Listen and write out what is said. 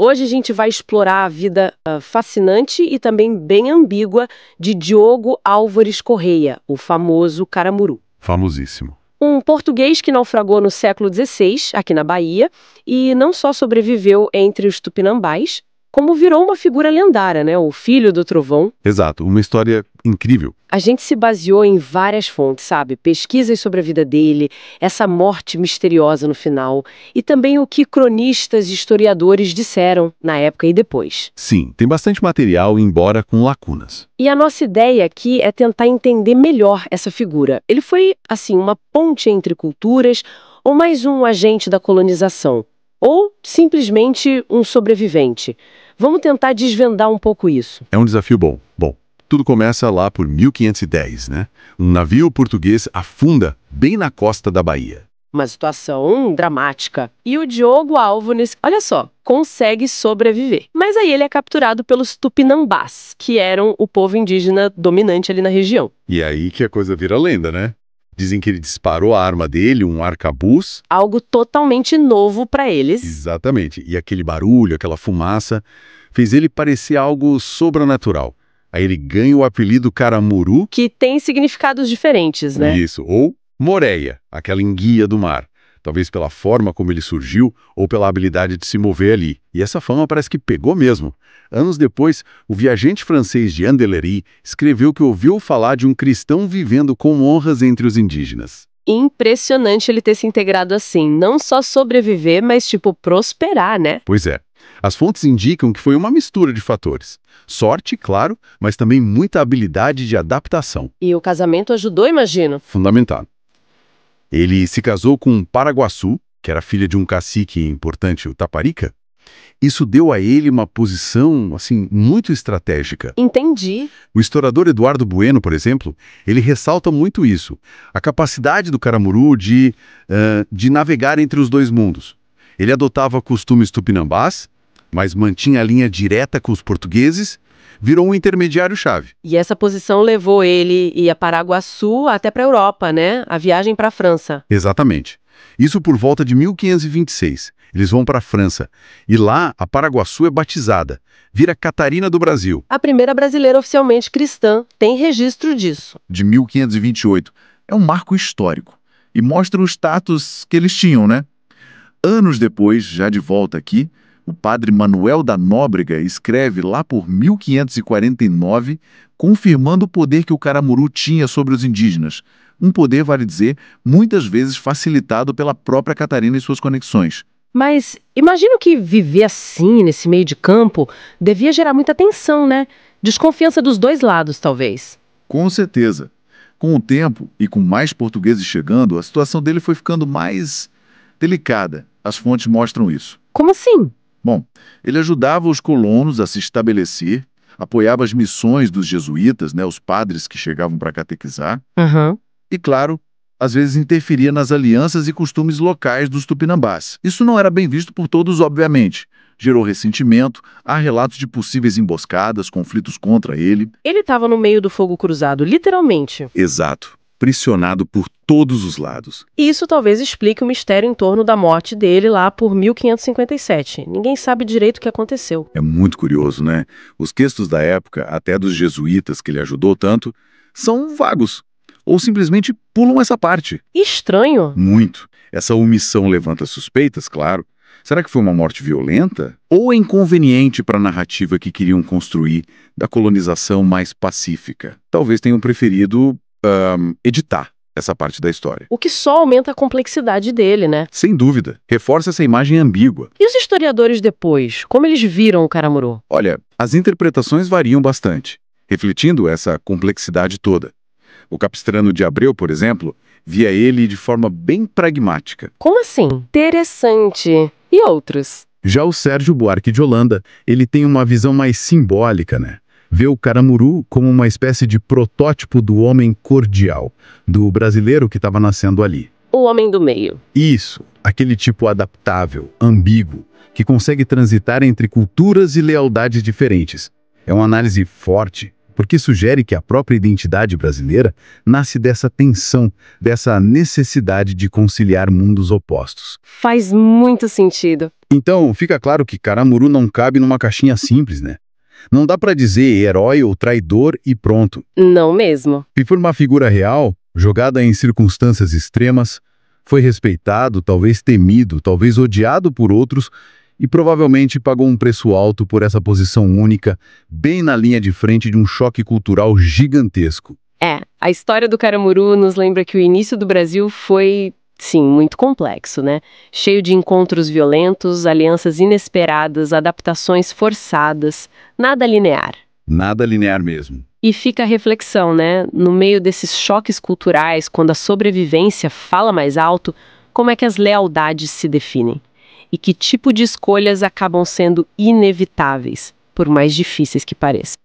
Hoje a gente vai explorar a vida fascinante e também bem ambígua de Diogo Álvares Correia, o famoso Caramuru. Famosíssimo. Um português que naufragou no século XVI, aqui na Bahia, e não só sobreviveu entre os tupinambás, como virou uma figura lendária, né? O filho do trovão. Exato, uma história incrível. A gente se baseou em várias fontes, sabe? Pesquisas sobre a vida dele, essa morte misteriosa no final, e também o que cronistas e historiadores disseram na época e depois. Sim, tem bastante material, embora com lacunas. E a nossa ideia aqui é tentar entender melhor essa figura. Ele foi, assim, uma ponte entre culturas ou mais um agente da colonização? Ou simplesmente um sobrevivente? Vamos tentar desvendar um pouco isso. É um desafio bom. Bom, tudo começa lá por 1510, né? Um navio português afunda bem na costa da Bahia. Uma situação dramática. E o Diogo Álvares, olha só, consegue sobreviver. Mas aí ele é capturado pelos tupinambás, que eram o povo indígena dominante ali na região. E é aí que a coisa vira lenda, né? Dizem que ele disparou a arma dele, um arcabuz. Algo totalmente novo para eles. Exatamente. E aquele barulho, aquela fumaça, fez ele parecer algo sobrenatural. Aí ele ganha o apelido Caramuru. Que tem significados diferentes, né? Isso, ou Moreia, aquela enguia do mar. Talvez pela forma como ele surgiu ou pela habilidade de se mover ali. E essa fama parece que pegou mesmo. Anos depois, o viajante francês de Andelery escreveu que ouviu falar de um cristão vivendo com honras entre os indígenas. Impressionante ele ter se integrado assim. Não só sobreviver, mas, prosperar, né? Pois é. As fontes indicam que foi uma mistura de fatores. Sorte, claro, mas também muita habilidade de adaptação. E o casamento ajudou, imagino. Fundamental. Ele se casou com Paraguaçu, que era filha de um cacique importante, o Taparica. Isso deu a ele uma posição, assim, muito estratégica. Entendi. O historiador Eduardo Bueno, por exemplo, ele ressalta muito isso. A capacidade do Caramuru de navegar entre os dois mundos. Ele adotava costumes tupinambás, mas mantinha a linha direta com os portugueses, virou um intermediário-chave. E essa posição levou ele e a Paraguaçu até para a Europa, né? A viagem para a França. Exatamente. Isso por volta de 1526. Eles vão para a França. E lá, a Paraguaçu é batizada. Vira Catarina do Brasil. A primeira brasileira oficialmente cristã. Tem registro disso. De 1528. É um marco histórico. E mostra o status que eles tinham, né? Anos depois, já de volta aqui, o padre Manuel da Nóbrega escreve lá por 1549, confirmando o poder que o Caramuru tinha sobre os indígenas. Um poder, vale dizer, muitas vezes facilitado pela própria Catarina e suas conexões. Mas imagino que viver assim, nesse meio de campo, devia gerar muita tensão, né? Desconfiança dos dois lados, talvez. Com certeza. Com o tempo e com mais portugueses chegando, a situação dele foi ficando mais delicada. As fontes mostram isso. Como assim? Bom, ele ajudava os colonos a se estabelecer, apoiava as missões dos jesuítas, né, os padres que chegavam para catequizar, e, claro, às vezes interferia nas alianças e costumes locais dos tupinambás. Isso não era bem visto por todos, obviamente. Gerou ressentimento, há relatos de possíveis emboscadas, conflitos contra ele. Ele estava no meio do fogo cruzado, literalmente. Exato. Pressionado por todos os lados. E isso talvez explique o mistério em torno da morte dele lá por 1557. Ninguém sabe direito o que aconteceu. É muito curioso, né? Os textos da época, até dos jesuítas que ele ajudou tanto, são vagos. Ou simplesmente pulam essa parte. Estranho. Muito. Essa omissão levanta suspeitas, claro. Será que foi uma morte violenta? Ou é inconveniente para a narrativa que queriam construir da colonização mais pacífica? Talvez tenham preferido editar essa parte da história. O que só aumenta a complexidade dele, né? Sem dúvida. Reforça essa imagem ambígua. E os historiadores depois? Como eles viram o Caramuru? Olha, as interpretações variam bastante, refletindo essa complexidade toda. O Capistrano de Abreu, por exemplo, via ele de forma bem pragmática. Como assim? Interessante. E outros? Já o Sérgio Buarque de Holanda, ele tem uma visão mais simbólica, né? Vê o Caramuru como uma espécie de protótipo do homem cordial, do brasileiro que estava nascendo ali. O homem do meio. Isso, aquele tipo adaptável, ambíguo, que consegue transitar entre culturas e lealdades diferentes. É uma análise forte, porque sugere que a própria identidade brasileira nasce dessa tensão, dessa necessidade de conciliar mundos opostos. Faz muito sentido. Então, fica claro que Caramuru não cabe numa caixinha simples, né? Não dá para dizer herói ou traidor e pronto. Não mesmo. Se for uma figura real, jogada em circunstâncias extremas, foi respeitado, talvez temido, talvez odiado por outros e provavelmente pagou um preço alto por essa posição única, bem na linha de frente de um choque cultural gigantesco. A história do Caramuru nos lembra que o início do Brasil foi, sim, muito complexo, né? Cheio de encontros violentos, alianças inesperadas, adaptações forçadas, nada linear. Nada linear mesmo. E fica a reflexão, né? No meio desses choques culturais, quando a sobrevivência fala mais alto, como é que as lealdades se definem? E que tipo de escolhas acabam sendo inevitáveis, por mais difíceis que pareçam?